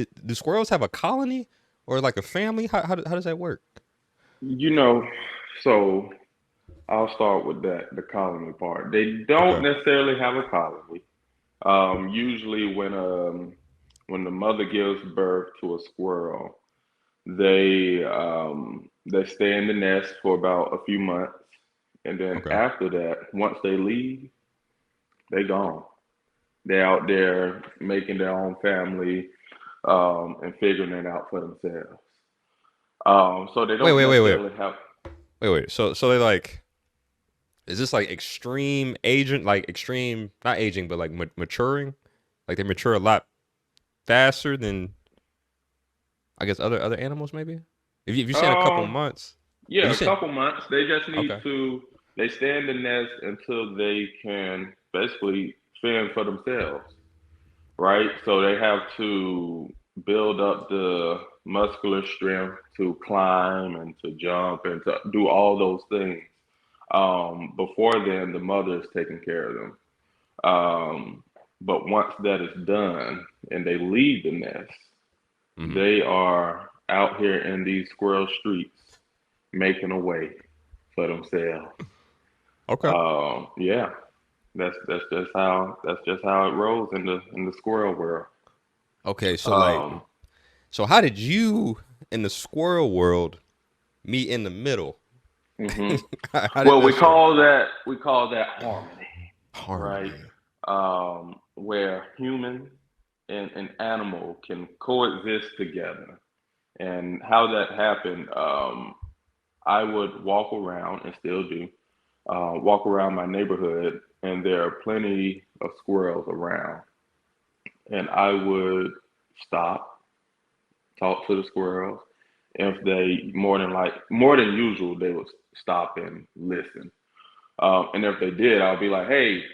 do squirrels have a colony or like a family? How does that work? You know, so I'll start with that, the colony part. They don't Okay. necessarily have a colony. Usually when the mother gives birth to a squirrel, they stay in the nest for about a few months, and then Okay. after that, once they leave, they gone. They're out there making their own family, and figuring it out for themselves. So they Wait, don't wait, wait, wait, necessarily have. wait, wait. So they like is this like extreme agent, like extreme not aging, but like maturing? Like they mature a lot faster than I guess other animals maybe. If you saying a couple Um, months, if yeah, you a saying couple months. They just need okay, to. They stay in the nest until they can basically fend for themselves, right? So they have to build up the muscular strength to climb and to jump and to do all those things. Before then, the mother is taking care of them. Um, but once that is done and they leave the nest, mm-hmm. they are out here in these squirrel streets making a way for themselves. Okay, Yeah, that's just how it rolls in the squirrel world. okay. So like, Um, so how did you in the squirrel world meet in the middle? hmm How did Well, that start? we call that harmony, right? Harmony. Where human and animal can coexist together. And how that happened, I would walk around and still do, walk around my neighborhood, and there are plenty of squirrels around. And I would stop, talk to the squirrels. If they more than usual, they would stop and listen. And if they did, I'll be like, "Hey,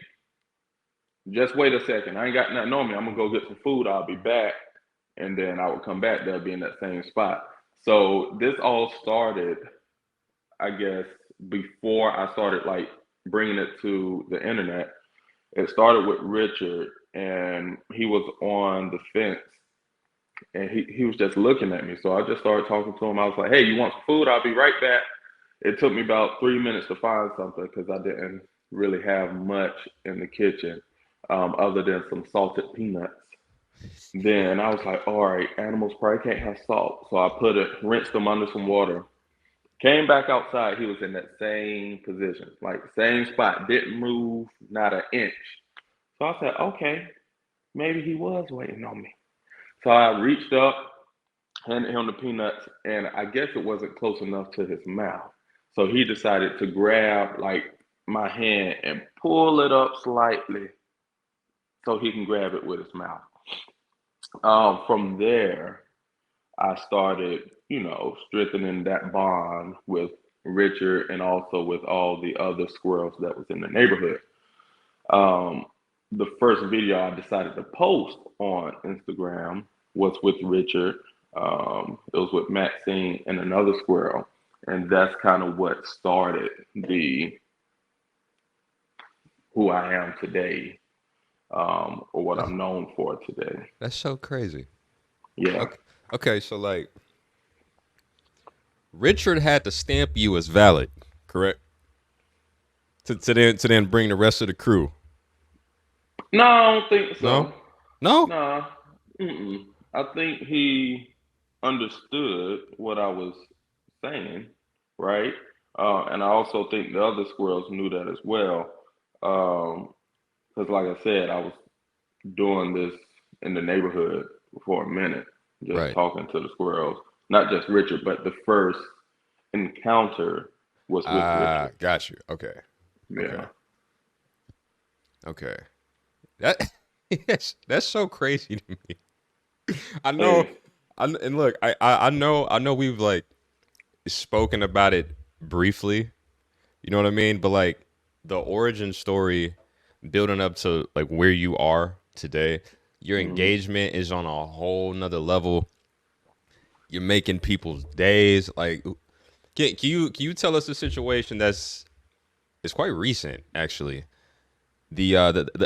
just wait a second. I ain't got nothing on me. I'm gonna go get some food. I'll be back." And then I would come back. They'll be in that same spot. So this all started, I guess, before I started like bringing it to the internet. It started with Richard, and he was on the fence, and he was just looking at me. So I just started talking to him. I was like, "Hey, you want some food? I'll be right back." It took me about 3 minutes to find something because I didn't really have much in the kitchen, other than some salted peanuts. Then I was like, all right, animals probably can't have salt. So I put it, rinsed them under some water. Came back outside, he was in that same position, like same spot, didn't move, not an inch. So I said, okay, maybe he was waiting on me. So I reached up, handed him the peanuts, and I guess it wasn't close enough to his mouth. So he decided to grab like my hand and pull it up slightly so he can grab it with his mouth. From there, I started, strengthening that bond with Richard and also with all the other squirrels that was in the neighborhood. Um, the first video I decided to post on Instagram was with Richard. It was with Maxine and another squirrel, and that's kind of what started the who I am today, or what That's I'm known for today. that's so crazy. Yeah. Okay, okay. So like Richard had to stamp you as valid, correct? To then bring the rest of the crew. No, I don't think No, so. no. Nah. Mm-mm. I think he understood what I was saying, right? And I also think the other squirrels knew that as well. Because, like I said, I was doing this in the neighborhood for a minute, just Right. talking to the squirrels. Not just Richard, but the first encounter was with Ah, Richard. got you. Okay. Okay. Yeah. Okay. That yes, that's so crazy to me. I know. Hey. And look, I know we've like spoken about it briefly. You know what I mean? But like the origin story, building up to like where you are today, your Mm-hmm. engagement is on a whole nother level. You're making people's days. Like, can you tell us a situation that's it's quite recent actually? The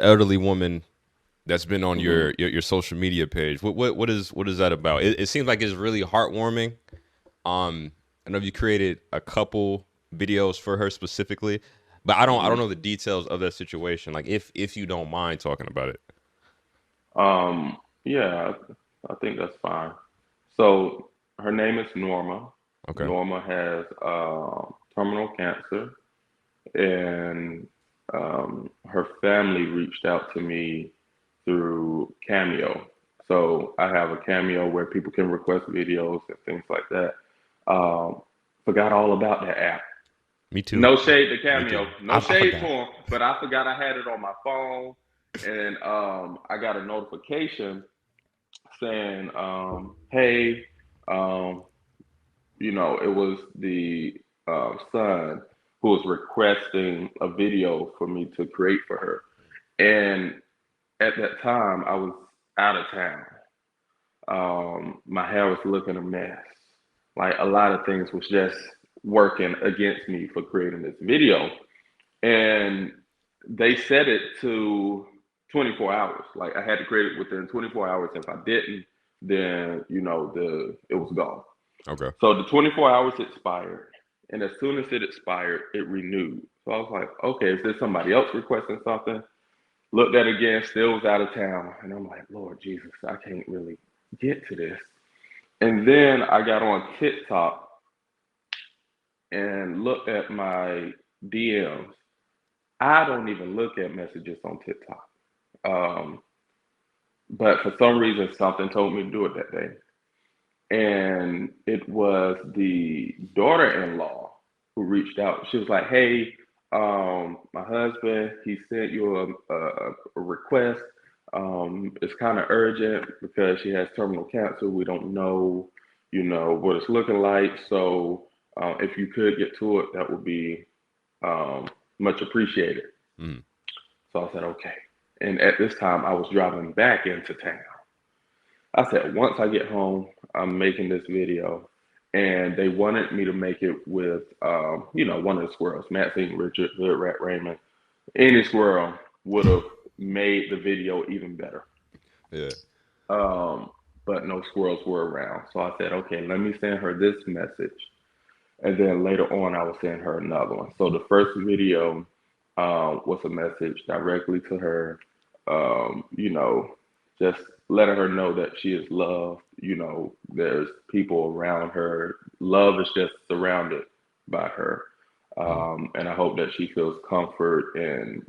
elderly woman that's been on Hmm. your social media page. What is that about? It seems like it's really heartwarming. I know you created a couple videos for her specifically, but I don't Hmm. know the details of that situation. Like if you don't mind talking about it. Yeah, I think that's fine. So her name is Norma. Okay. Norma has terminal cancer, and her family reached out to me through Cameo. So I have a Cameo where people can request videos and things like that. Um, Forgot all about that app. Me too. No shade to Me too. Cameo, no I shade to forgot. him, but I forgot I had it on my phone, and I got a notification saying, "Hey, um, it was the son who was requesting a video for me to create for her." And at that time, I was out of town. My hair was looking a mess. Like a lot of things was just working against me for creating this video. And they set it to 24 hours. Like I had to create it within 24 hours. If I didn't, then it was gone. Okay. So the 24 hours expired, and as soon as it expired, it renewed. So I was like, okay, is there somebody else requesting something? Looked at it again, still was out of town, and I'm like, Lord Jesus, I can't really get to this. And then I got on TikTok and looked at my DMs. I don't even look at messages on TikTok. Um, but for some reason, something told me to do it that day. And it was the daughter-in-law who reached out. She was like, "Hey, my husband, he sent you a request. It's kind of urgent because she has terminal cancer. We don't know, what it's looking like. So if you could get to it, that would be much appreciated." Mm. So I said, "Okay." And at this time, I was driving back into town. I said, once I get home, I'm making this video. And they wanted me to make it with, one of the squirrels, Maxine, Richard, Hood Rat Raymond. Any squirrel would have made the video even better. Yeah. Um, but no squirrels were around. So I said, okay, let me send her this message. And then later on, I will send her another one. So the first video was a message directly to her, just letting her know that she is loved. There's people around her. Love is just surrounded by her. Mm. And I hope that she feels comfort and,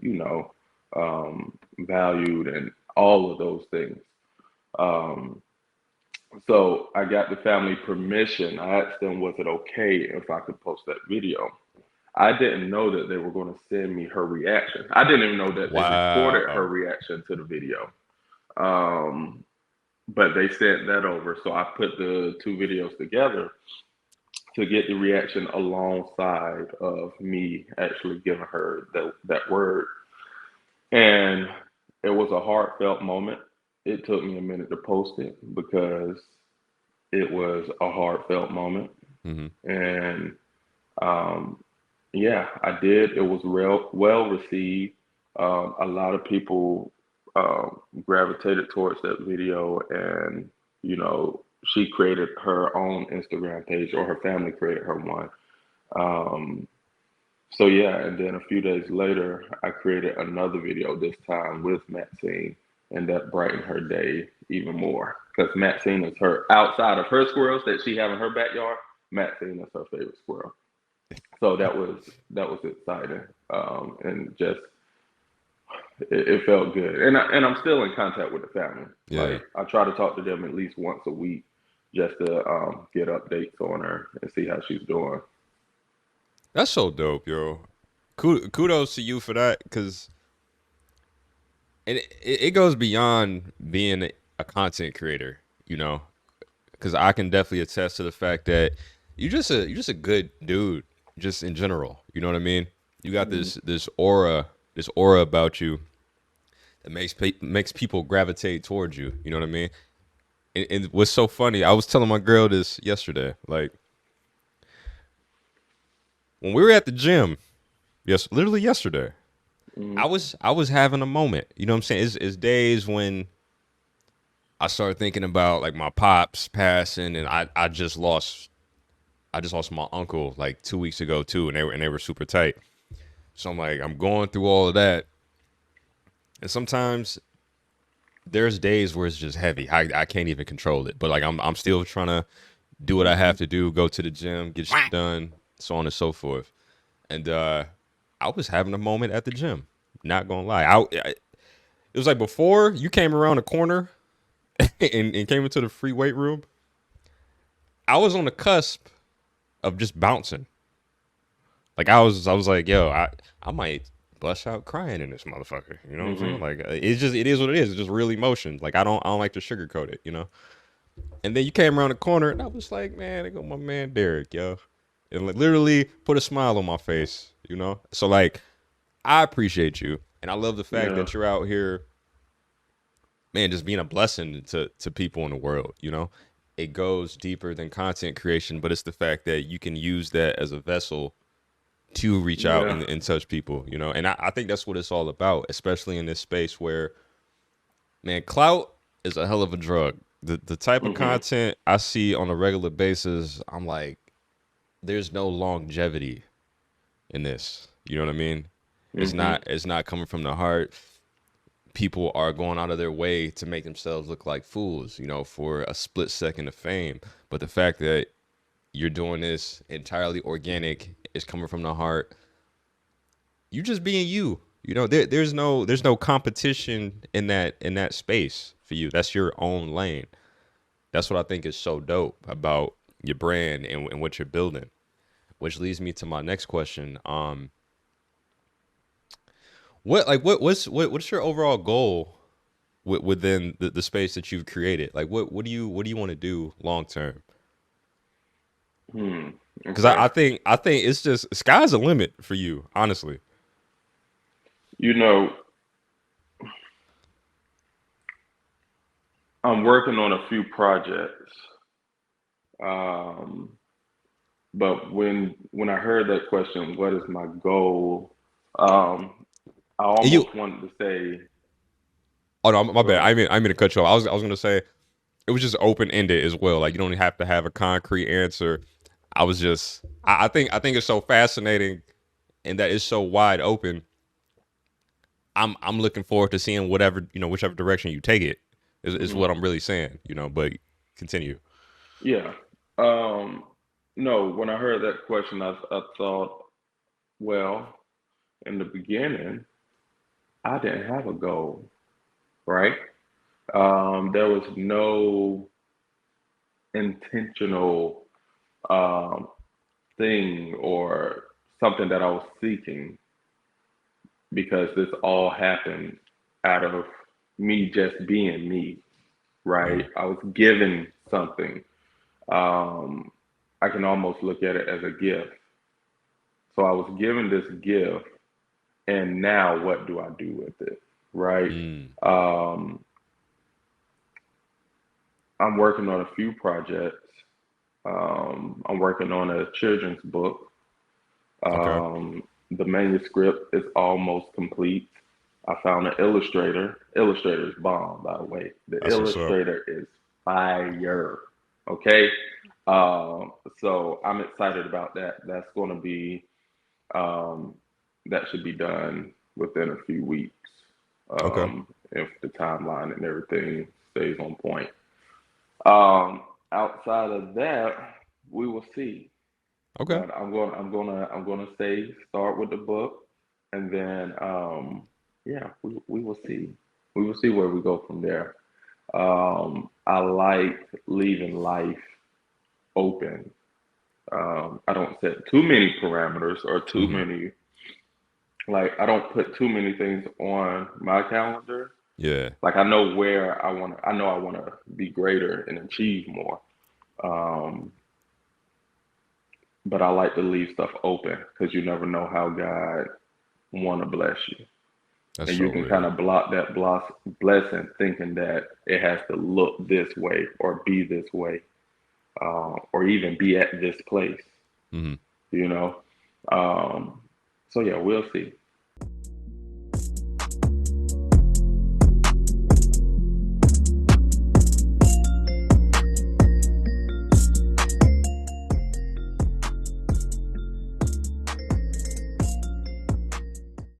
valued and all of those things. Um, so I got the family permission. I asked them, was it okay if I could post that video? I didn't know that they were going to send me her reaction. I didn't even know that they recorded her Wow. reaction to the video. Um, but they sent that over. So I put the two videos together to get the reaction alongside of me actually giving her that word. And it was a heartfelt moment. It took me a minute to post it because it was a heartfelt moment. Mm-hmm. And um, yeah, I did. It was well received. A lot of people gravitated towards that video, and she created her own Instagram page, or her family created her one. Um, so yeah, and then a few days later, I created another video, this time with Maxine, and that brightened her day even more. Because Maxine is her outside of her squirrels that she have in her backyard. Maxine is her favorite squirrel. So that was exciting, and just it felt good. And I'm still in contact with the family. Yeah. Like I try to talk to them at least once a week, just to get updates on her and see how she's doing. That's so dope, yo. Kudos to you for that, because it goes beyond being a content creator, you know. Because I can definitely attest to the fact that you're just a good dude, just in general. You know what I mean? You got Mhm. this aura about you that makes people gravitate towards you. You know what I mean? And what's so funny, I was telling my girl this yesterday. Like when we were at the gym, yes, literally yesterday. Mm-hmm. I was having a moment. You know what I'm saying? It's days when I started thinking about like my pops passing, and I just lost my uncle like 2 weeks ago too, and they were super tight. So I'm like, I'm going through all of that, and sometimes there's days where it's just heavy. I can't even control it, but like I'm still trying to do what I Mm-hmm. have to do, go to the gym, get shit done, so on and so forth. And I was having a moment at the gym. Not gonna lie, it was like before you came around the corner and came into the free weight room. I was on the cusp of just bouncing. Like I was like, yo, I might bust out crying in this motherfucker. You know what I'm saying? Mm-hmm. Like it is what it is. It's just real emotion. Like I don't like to sugarcoat it. You know. And then you came around the corner, and I was like, man, there go my man Derrick, yo, and like literally put a smile on my face. You know. So like I appreciate you, and I love the fact Yeah. that you're out here, man, just being a blessing to people in the world. You know. It goes deeper than content creation, but it's the fact that you can use that as a vessel to reach out Yeah. and touch people, you know. And I think that's what it's all about, especially in this space where, man, clout is a hell of a drug. The type of Mm-hmm. content I see on a regular basis, I'm like, there's no longevity in this. You know what I mean? Mm-hmm. It's not coming from the heart. People are going out of their way to make themselves look like fools, you know, for a split second of fame. But the fact that you're doing this entirely organic, is coming from the heart, you just being you. You know, there's no competition in that space for you. That's your own lane. That's what I think is so dope about your brand and what you're building. Which leads me to my next question. What's your overall goal within the space that you've created? Like what do you want to do long term? Hmm. Because Okay. I think it's just sky's the limit for you, honestly. You know, I'm working on a few projects. Um, but when I heard that question, what is my goal? I And you, almost wanted to say, oh no, my go bad. ahead. I mean to cut you off. I was gonna say it was just open ended as well. Like you don't have to have a concrete answer. I think it's so fascinating and that it's so wide open. I'm looking forward to seeing whatever you know, whichever direction you take it is Hmm. what I'm really saying. You know, but continue. Yeah. Um, no, when I heard that question, I thought, well, in the beginning, I didn't have a goal, right? There was no intentional um, thing or something that I was seeking because this all happened out of me just being me, right? Mm, I was given something. Um, I can almost look at it as a gift. So I was given this gift, and now what do I do with it, right? mm, Um, I'm working on a few projects. I'm working on a children's book. okay, The manuscript is almost complete. I found an illustrator. Illustrator is bomb, by the way. The that's what's up. illustrator is fire. Okay. Um, so I'm excited about that. That's going to be, um, that should be done within a few weeks, Okay, if the timeline and everything stays on point. Um, Outside of that, we will see. okay, But I'm gonna say start with the book, and then yeah, we will see. We will see where we go from there. I like leaving life open. I don't set too many parameters or too hmm, many, like I don't put too many things on my calendar. yeah, Like I know where I know I want to be greater and achieve more. Um, but I like to leave stuff open because you never know how God want to bless you, that's and you so can kind real. of block that blessing thinking that it has to look this way or be this way, or even be at this place. Hmm. You know, um, so yeah, we'll see.